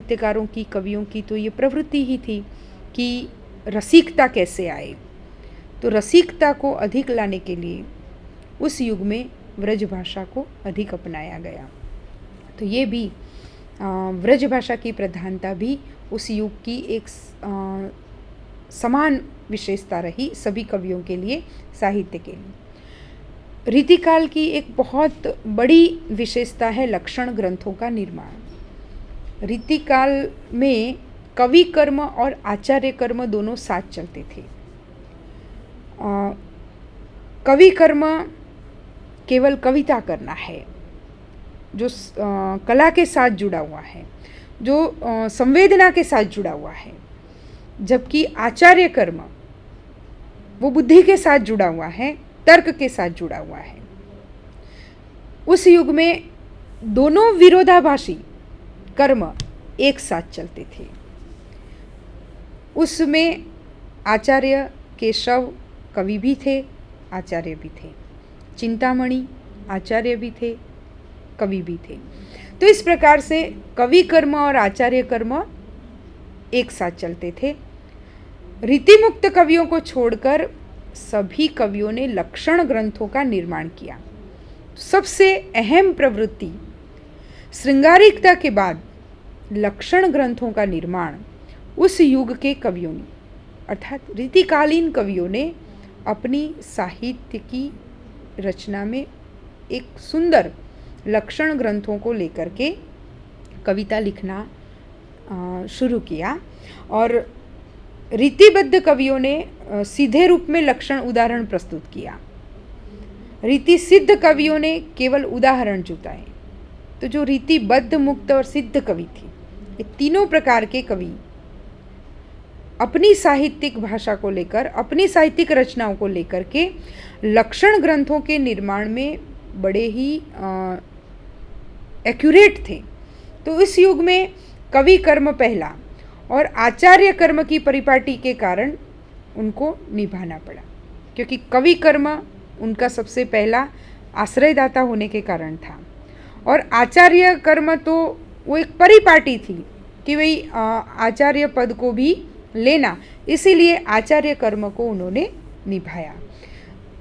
साहित्यकारों की, कवियों की तो ये प्रवृत्ति ही थी कि रसिकता कैसे आए। तो रसिकता को अधिक लाने के लिए उस युग में व्रज भाषा को अधिक अपनाया गया। तो ये भी व्रज भाषा की प्रधानता भी उस युग की एक समान विशेषता रही सभी कवियों के लिए, साहित्य के लिए। रीतिकाल की एक बहुत बड़ी विशेषता है लक्षण ग्रंथों का निर्माण। रीतिकाल में कवि कर्म और आचार्य कर्म दोनों साथ चलते थे। कवि कर्म केवल कविता करना है, जो कला के साथ जुड़ा हुआ है, जो संवेदना के साथ जुड़ा हुआ है, जबकि आचार्य कर्म वो बुद्धि के साथ जुड़ा हुआ है, तर्क के साथ जुड़ा हुआ है। उस युग में दोनों विरोधाभासी कर्म एक साथ चलते थे। उसमें आचार्य केशव कवि भी थे, आचार्य भी थे। चिंतामणि आचार्य भी थे, कवि भी थे। तो इस प्रकार से कवि कर्म और आचार्य कर्म एक साथ चलते थे। रीतिमुक्त कवियों को छोड़कर सभी कवियों ने लक्षण ग्रंथों का निर्माण किया। सबसे अहम प्रवृत्ति श्रृंगारिकता के बाद लक्षण ग्रंथों का निर्माण उस युग के कवियों ने, अर्थात रीतिकालीन कवियों ने अपनी साहित्य की रचना में एक सुंदर लक्षण ग्रंथों को लेकर के कविता लिखना शुरू किया। और रीतिबद्ध कवियों ने सीधे रूप में लक्षण उदाहरण प्रस्तुत किया। रीति सिद्ध कवियों ने केवल उदाहरण जुटाए। तो जो रीतिबद्ध, मुक्त और सिद्ध कवि थे, ये तीनों प्रकार के कवि अपनी साहित्यिक भाषा को लेकर, अपनी साहित्यिक रचनाओं को लेकर के लक्षण ग्रंथों के निर्माण में बड़े ही एक्यूरेट थे। तो इस युग में कवि कर्म पहला और आचार्य कर्म की परिपाटी के कारण उनको निभाना पड़ा, क्योंकि कवि कर्म उनका सबसे पहला आश्रयदाता होने के कारण था, और आचार्य कर्म तो वो एक परिपाटी थी कि भाई आचार्य पद को भी लेना, इसीलिए आचार्य कर्म को उन्होंने निभाया।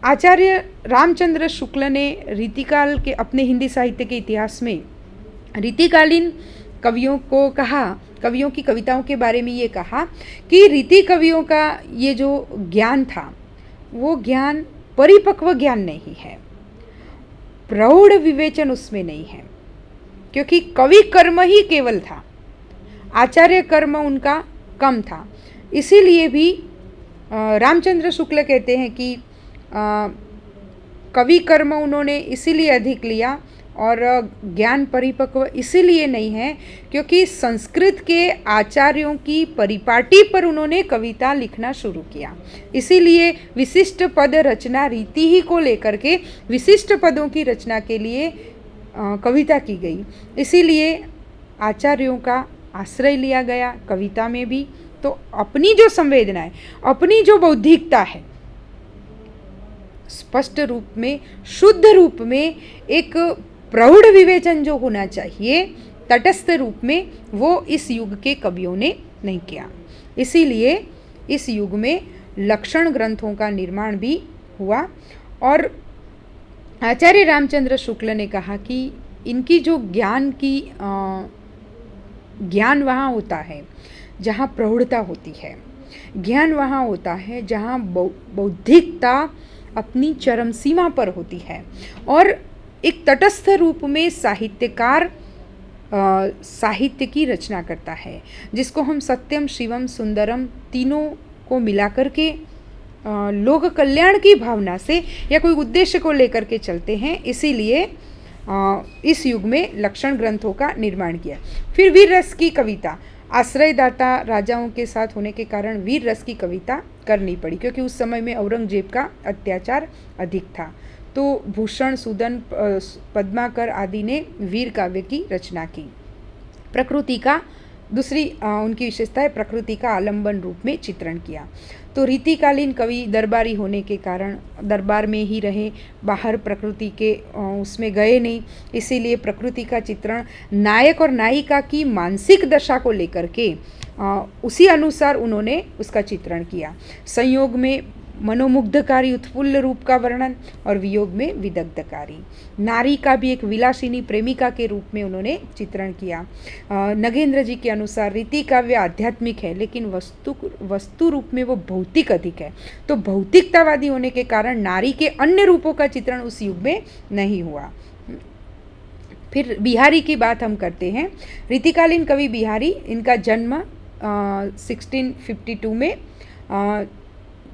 आचार्य रामचंद्र शुक्ल ने रीतिकाल के अपने हिंदी साहित्य के इतिहास में रीतिकालीन कवियों को कहा, कवियों की कविताओं के बारे में ये कहा कि रीति कवियों का ये जो ज्ञान था वो ज्ञान परिपक्व ज्ञान नहीं है, प्रौढ़ विवेचन उसमें नहीं है, क्योंकि कवि कर्म ही केवल था, आचार्य कर्म उनका कम था। इसीलिए भी रामचंद्र शुक्ल कहते हैं कि कवि कर्म उन्होंने इसीलिए अधिक लिया और ज्ञान परिपक्व इसीलिए नहीं है क्योंकि संस्कृत के आचार्यों की परिपाटी पर उन्होंने कविता लिखना शुरू किया। इसीलिए विशिष्ट पद रचना रीति ही को लेकर के विशिष्ट पदों की रचना के लिए कविता की गई। इसीलिए आचार्यों का आश्रय लिया गया कविता में भी। तो अपनी जो संवेदना है, अपनी जो बौद्धिकता है, स्पष्ट रूप में, शुद्ध रूप में एक प्रौढ़ विवेचन जो होना चाहिए तटस्थ रूप में, वो इस युग के कवियों ने नहीं किया। इसीलिए इस युग में लक्षण ग्रंथों का निर्माण भी हुआ। और आचार्य रामचंद्र शुक्ल ने कहा कि इनकी जो ज्ञान वहाँ होता है जहाँ प्रौढ़ता होती है, ज्ञान वहाँ होता है जहाँ बौद्धिकता अपनी चरम सीमा पर होती है, और एक तटस्थ रूप में साहित्यकार साहित्य की रचना करता है, जिसको हम सत्यम, शिवम, सुंदरम तीनों को मिला करके लोक कल्याण की भावना से या कोई उद्देश्य को लेकर के चलते हैं। इसीलिए इस युग में लक्षण ग्रंथों का निर्माण किया। फिर वीर रस की कविता, आश्रयदाता राजाओं के साथ होने के कारण वीर रस की कविता करनी पड़ी, क्योंकि उस समय में औरंगजेब का अत्याचार अधिक था। तो भूषण, सूदन, पद्माकर आदि ने वीर काव्य की रचना की। प्रकृति का दूसरी उनकी विशेषता है प्रकृति का आलंबन रूप में चित्रण किया। तो रीतिकालीन कवि दरबारी होने के कारण दरबार में ही रहे, बाहर प्रकृति के उसमें गए नहीं, इसीलिए प्रकृति का चित्रण नायक और नायिका की मानसिक दशा को लेकर के उसी अनुसार उन्होंने उसका चित्रण किया। संयोग में मनोमुग्धकारी उत्फुल्ल रूप का वर्णन और वियोग में विदग्धकारी। नारी का भी एक विलासिनी प्रेमिका के रूप में उन्होंने चित्रण किया। नगेंद्र जी के अनुसार रीति काव्य आध्यात्मिक है, लेकिन वस्तु रूप में वो भौतिक अधिक है। तो भौतिकतावादी होने के कारण नारी के अन्य रूपों का चित्रण उस युग में नहीं हुआ। फिर बिहारी की बात हम करते हैं। रीतिकालीन कवि बिहारी, इनका जन्म 1652 में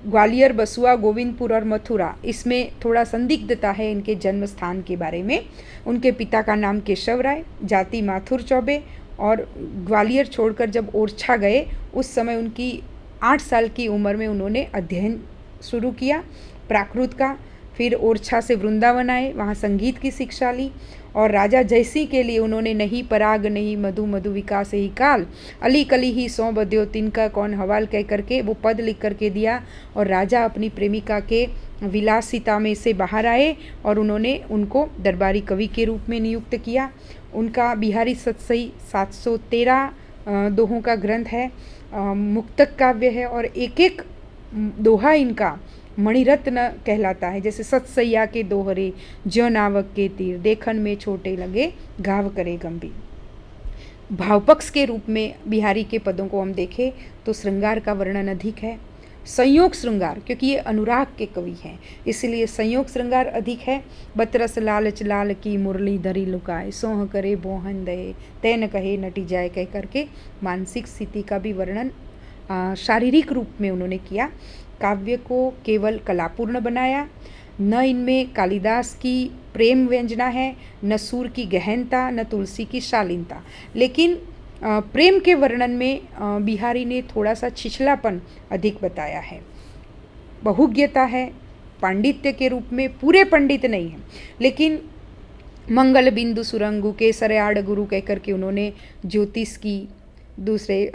ग्वालियर, बसुआ, गोविंदपुर और मथुरा, इसमें थोड़ा संदिग्धता है इनके जन्म स्थान के बारे में। उनके पिता का नाम केशव राय, जाति माथुर चौबे, और ग्वालियर छोड़कर जब ओरछा गए उस समय उनकी 8 साल की उम्र में उन्होंने अध्ययन शुरू किया प्राकृत का। फिर ओरछा से वृंदावन आए, वहाँ संगीत की शिक्षा ली, और राजा जयसिंह के लिए उन्होंने नहीं पराग नहीं मधु मधु विकास ही काल, अली कली ही सौ बद्यो तिनका कौन हवाल कह करके वो पद लिख करके दिया। और राजा अपनी प्रेमिका के विलासिता में से बाहर आए और उन्होंने उनको दरबारी कवि के रूप में नियुक्त किया। उनका बिहारी सतसई 713 दोहों का ग्रंथ है, मुक्तक काव्य है, और एक एक दोहा इनका मणिरत्न कहलाता है। जैसे सतसैया के दोहरे, ज्यो नावक के तीर, देखन में छोटे लगे घाव करे गंभीर। भावपक्ष के रूप में बिहारी के पदों को हम देखें तो श्रृंगार का वर्णन अधिक है। संयोग श्रृंगार, क्योंकि ये अनुराग के कवि हैं इसलिए संयोग श्रृंगार अधिक है। बतरस लालच लाल की मुरली धरी लुकाए, सोह करे बोहन दे तैन कहे नटी जाए कह करके मानसिक स्थिति का भी वर्णन शारीरिक रूप में उन्होंने किया। काव्य को केवल कलापूर्ण बनाया। न इनमें कालिदास की प्रेम व्यंजना है, न सूर की गहनता, न तुलसी की शालीनता, लेकिन प्रेम के वर्णन में बिहारी ने थोड़ा सा छिछलापन अधिक बताया है। बहुज्ञता है, पांडित्य के रूप में पूरे पंडित नहीं है, लेकिन मंगल बिंदु सुरंगु केसरयाड़ गुरु कहकर के उन्होंने ज्योतिष की, दूसरे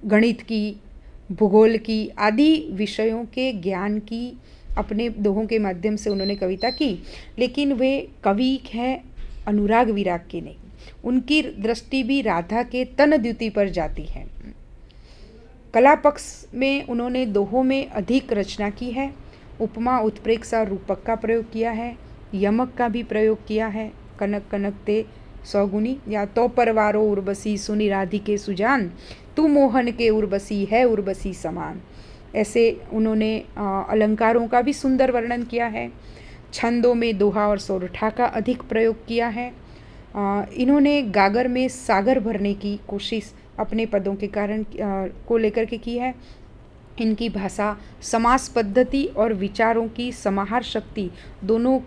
गणित की, भूगोल की आदि विषयों के ज्ञान की अपने दोहों के माध्यम से उन्होंने कविता की। लेकिन वे कवि हैं अनुराग विराग के नहीं, उनकी दृष्टि भी राधा के तन द्युति पर जाती है। कला पक्ष में उन्होंने दोहों में अधिक रचना की है। उपमा, उत्प्रेक्षा, रूपक का प्रयोग किया है, यमक का भी प्रयोग किया है। कनक कनक ते सौगुनी, या तो परवारो उर्वशी सुनी राधिके सुजान, तू मोहन के उर्वशी है उर्वशी समान। ऐसे उन्होंने अलंकारों का भी सुंदर वर्णन किया है। छंदों में दोहा और सोरठा का अधिक प्रयोग किया है। इन्होंने गागर में सागर भरने की कोशिश अपने पदों के कारण को लेकर के की है। इनकी भाषा समास पद्धति और विचारों की समाहार शक्ति दोनों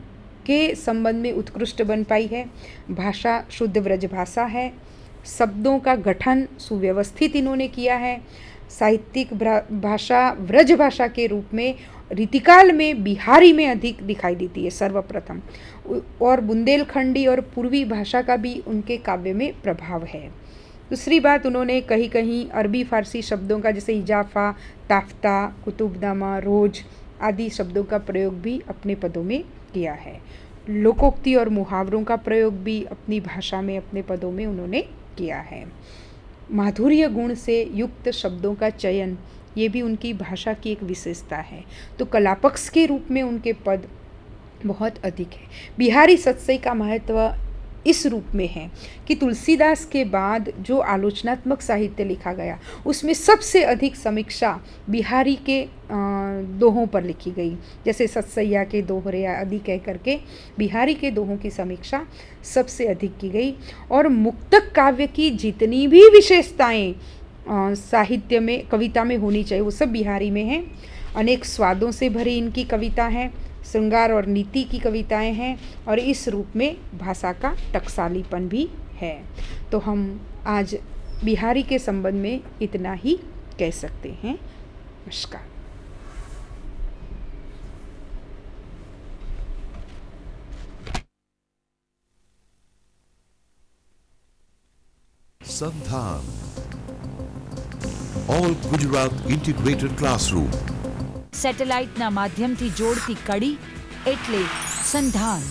के संबंध में उत्कृष्ट बन पाई है। भाषा शुद्ध व्रज भाषा है। शब्दों का गठन सुव्यवस्थित इन्होंने किया है। साहित्यिक भाषा व्रज भाषा के रूप में रीतिकाल में बिहारी में अधिक दिखाई देती है सर्वप्रथम, और बुंदेलखंडी और पूर्वी भाषा का भी उनके काव्य में प्रभाव है। दूसरी बात, उन्होंने कहीं कहीं अरबी फारसी शब्दों का, जैसे इजाफा, ताफ्ता, कुतुबनामा, रोज आदि शब्दों का प्रयोग भी अपने पदों में किया है। लोकोक्ति और मुहावरों का प्रयोग भी अपनी भाषा में अपने पदों में उन्होंने किया है। माधुर्य गुण से युक्त शब्दों का चयन, ये भी उनकी भाषा की एक विशेषता है। तो कलापक्ष के रूप में उनके पद बहुत अधिक है। बिहारी सतसई का महत्व इस रूप में है कि तुलसीदास के बाद जो आलोचनात्मक साहित्य लिखा गया उसमें सबसे अधिक समीक्षा बिहारी के दोहों पर लिखी गई। जैसे सतसैया के दोहरे आदि कह करके बिहारी के दोहों की समीक्षा सबसे अधिक की गई। और मुक्तक काव्य की जितनी भी विशेषताएं साहित्य में, कविता में होनी चाहिए, वो सब बिहारी में हैं। अनेक स्वादों से भरी इनकी कविता है, श्रृंगार और नीति की कविताएं हैं, और इस रूप में भाषा का टकसालीपन भी है। तो हम आज बिहारी के संबंध में इतना ही कह सकते हैं। नमस्कार। Sandhan. All Gujarat Integrated Classroom. સેટેલાઇટના માધ્યમથી જોડતી કડી એટલે સંધાન.